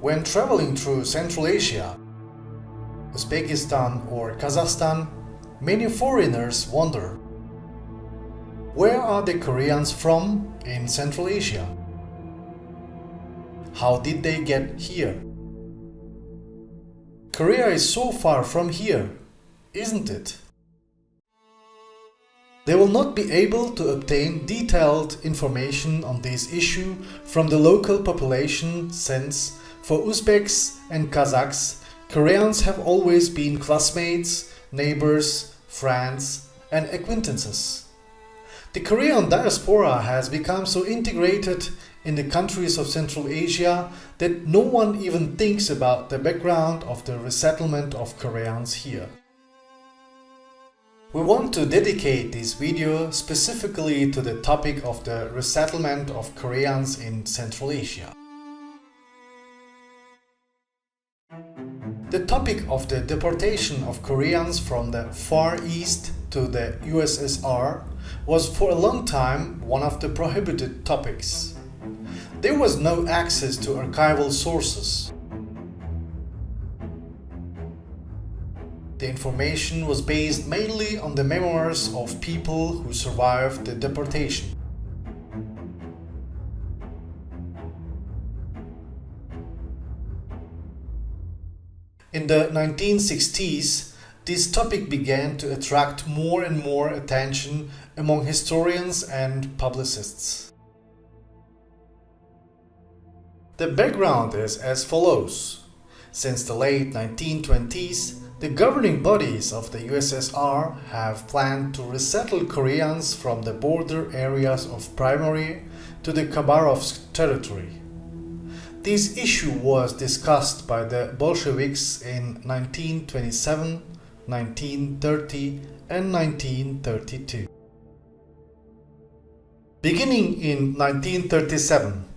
When traveling through Central Asia, Uzbekistan or Kazakhstan, many foreigners wonder, where are the Koreans from in Central Asia? How did they get here? Korea is so far from here, isn't it? They will not be able to obtain detailed information on this issue from the local population since, for Uzbeks and Kazakhs, Koreans have always been classmates, neighbors, friends, and acquaintances. The Korean diaspora has become so integrated in the countries of Central Asia that no one even thinks about the background of the resettlement of Koreans here. We want to dedicate this video specifically to the topic of the resettlement of Koreans in Central Asia. The topic of the deportation of Koreans from the Far East to the USSR was for a long time one of the prohibited topics. There was no access to archival sources. The information was based mainly on the memoirs of people who survived the deportation. In the 1960s, this topic began to attract more and more attention among historians and publicists. The background is as follows. Since the late 1920s, the governing bodies of the USSR have planned to resettle Koreans from the border areas of Primary to the Khabarovsk territory. This issue was discussed by the Bolsheviks in 1927, 1930 and 1932. Beginning in 1937,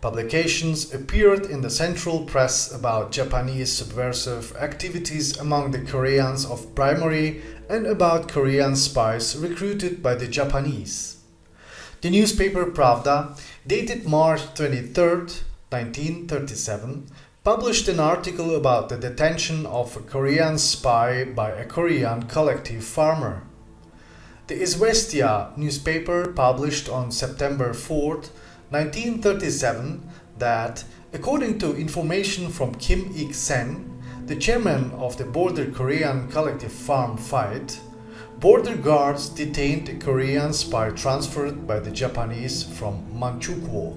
publications appeared in the central press about Japanese subversive activities among the Koreans of Primary and about Korean spies recruited by the Japanese. The newspaper Pravda, dated March 23, 1937, published an article about the detention of a Korean spy by a Korean collective farmer. The Izvestia newspaper published on September 4, 1937, that, according to information from Kim Ik-sen, the chairman of the Border Korean Collective Farm Fight, border guards detained a Korean spy transferred by the Japanese from Manchukuo.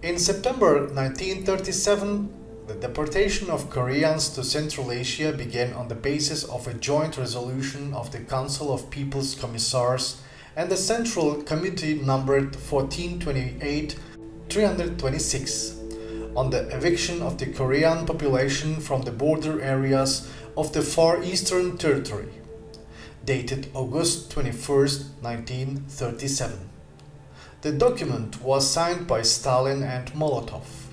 In September 1937, the deportation of Koreans to Central Asia began on the basis of a joint resolution of the Council of People's Commissars and the Central Committee numbered 1428-326 on the eviction of the Korean population from the border areas of the Far Eastern Territory, dated August 21, 1937. The document was signed by Stalin and Molotov.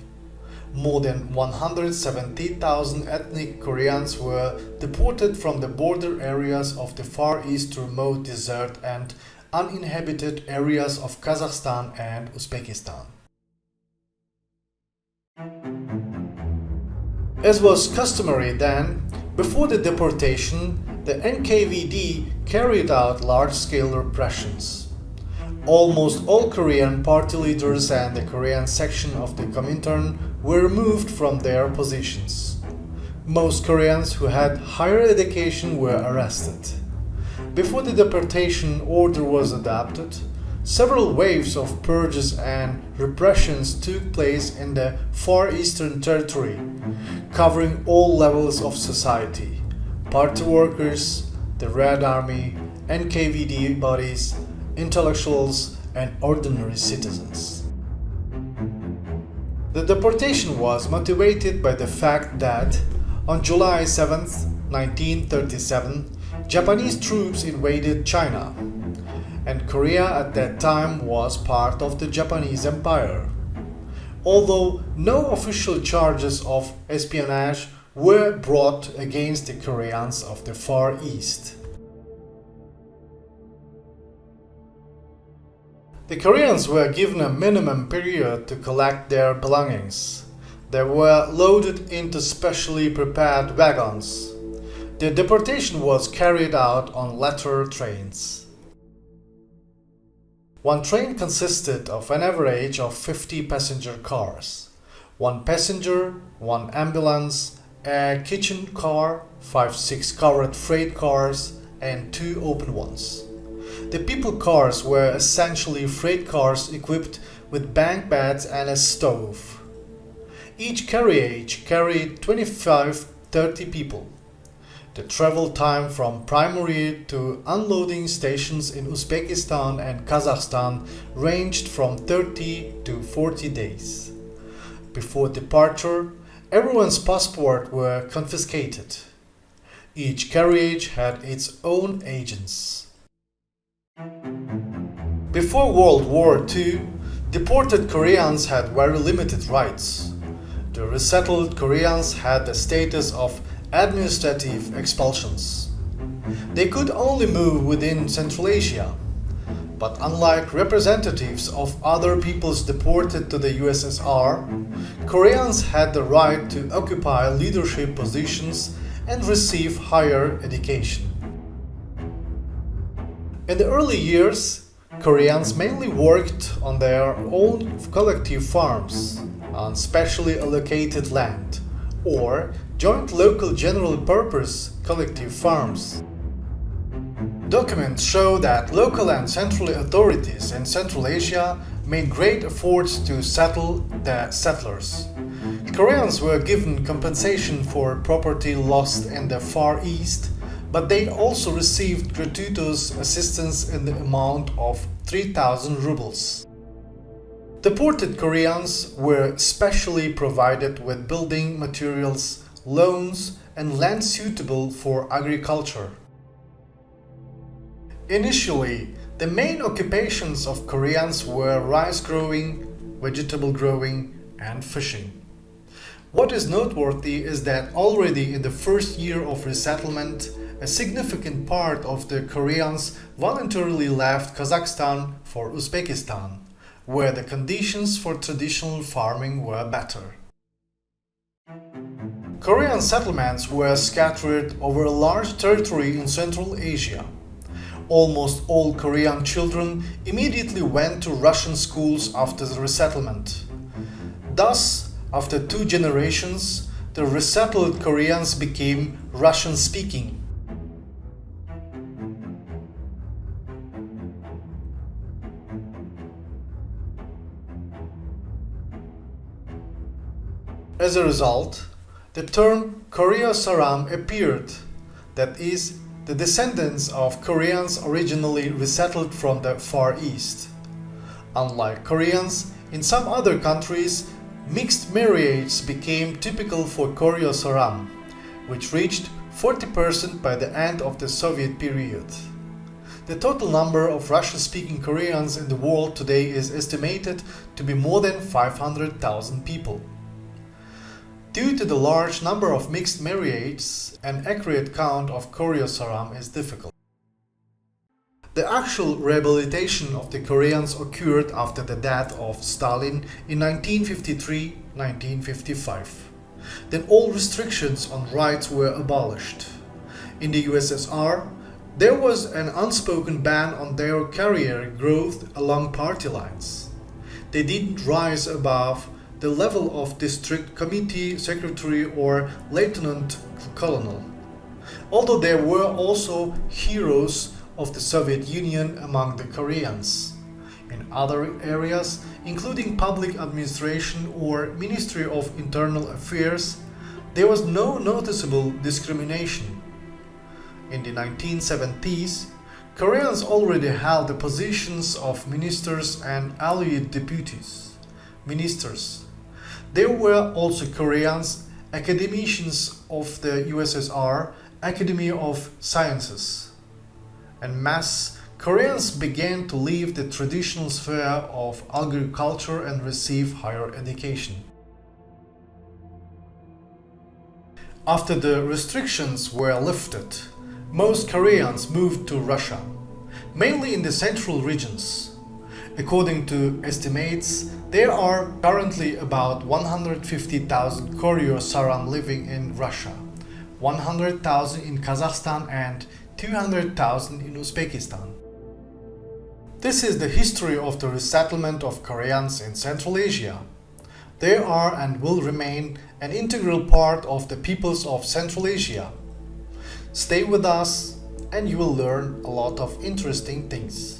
More than 170,000 ethnic Koreans were deported from the border areas of the Far East to remote desert and uninhabited areas of Kazakhstan and Uzbekistan. As was customary then, before the deportation, the NKVD carried out large-scale repressions. Almost all Korean party leaders and the Korean section of the Comintern were removed from their positions. Most Koreans who had higher education were arrested. Before the deportation order was adopted, several waves of purges and repressions took place in the Far Eastern Territory, covering all levels of society: party workers, the Red Army, NKVD bodies, intellectuals, and ordinary citizens. The deportation was motivated by the fact that on July 7, 1937, Japanese troops invaded China, and Korea at that time was part of the Japanese Empire. Although no official charges of espionage were brought against the Koreans of the Far East. The Koreans were given a minimum period to collect their belongings. They were loaded into specially prepared wagons. The deportation was carried out on letter trains. One train consisted of an average of 50 passenger cars, one passenger, one ambulance, a kitchen car, 5-6 covered freight cars, and 2 open ones. The people cars were essentially freight cars equipped with bunk beds and a stove. Each carriage carried 25-30 people. The travel time from primary to unloading stations in Uzbekistan and Kazakhstan ranged from 30 to 40 days. Before departure, everyone's passports were confiscated. Each carriage had its own agents. Before World War II, deported Koreans had very limited rights. The resettled Koreans had the status of administrative expulsions. They could only move within Central Asia. But unlike representatives of other peoples deported to the USSR, Koreans had the right to occupy leadership positions and receive higher education. In the early years, Koreans mainly worked on their own collective farms, on specially allocated land, or joint local general purpose collective farms. Documents show that local and central authorities in Central Asia made great efforts to settle the settlers. Koreans were given compensation for property lost in the Far East, but they also received gratuitous assistance in the amount of 3,000 rubles. Deported Koreans were specially provided with building materials, loans, and land suitable for agriculture. Initially, the main occupations of Koreans were rice growing, vegetable growing, and fishing. What is noteworthy is that already in the first year of resettlement, a significant part of the Koreans voluntarily left Kazakhstan for Uzbekistan, where the conditions for traditional farming were better. Korean settlements were scattered over a large territory in Central Asia. Almost all Korean children immediately went to Russian schools after the resettlement. Thus, after 2 generations, the resettled Koreans became Russian-speaking. As a result, the term Koryo Saram appeared, that is, the descendants of Koreans originally resettled from the Far East. Unlike Koreans, in some other countries, mixed marriages became typical for Koryo Saram, which reached 40% by the end of the Soviet period. The total number of Russian-speaking Koreans in the world today is estimated to be more than 500,000 people. Due to the large number of mixed marriages, an accurate count of Koryo Saram is difficult. The actual rehabilitation of the Koreans occurred after the death of Stalin in 1953-1955. Then all restrictions on rights were abolished. In the USSR, there was an unspoken ban on their career growth along party lines. They didn't rise above the level of district committee secretary or lieutenant colonel. Although there were also heroes of the Soviet Union among the Koreans. In other areas, including public administration or Ministry of Internal Affairs, there was no noticeable discrimination. In the 1970s, Koreans already held the positions of ministers and allied deputies. Ministers. There were also Koreans, academicians of the USSR, Academy of Sciences. En masse, Koreans began to leave the traditional sphere of agriculture and receive higher education. After the restrictions were lifted, most Koreans moved to Russia, mainly in the central regions. According to estimates, there are currently about 150,000 Koryo-Saram living in Russia, 100,000 in Kazakhstan and 200,000 in Uzbekistan. This is the history of the resettlement of Koreans in Central Asia. They are and will remain an integral part of the peoples of Central Asia. Stay with us and you will learn a lot of interesting things.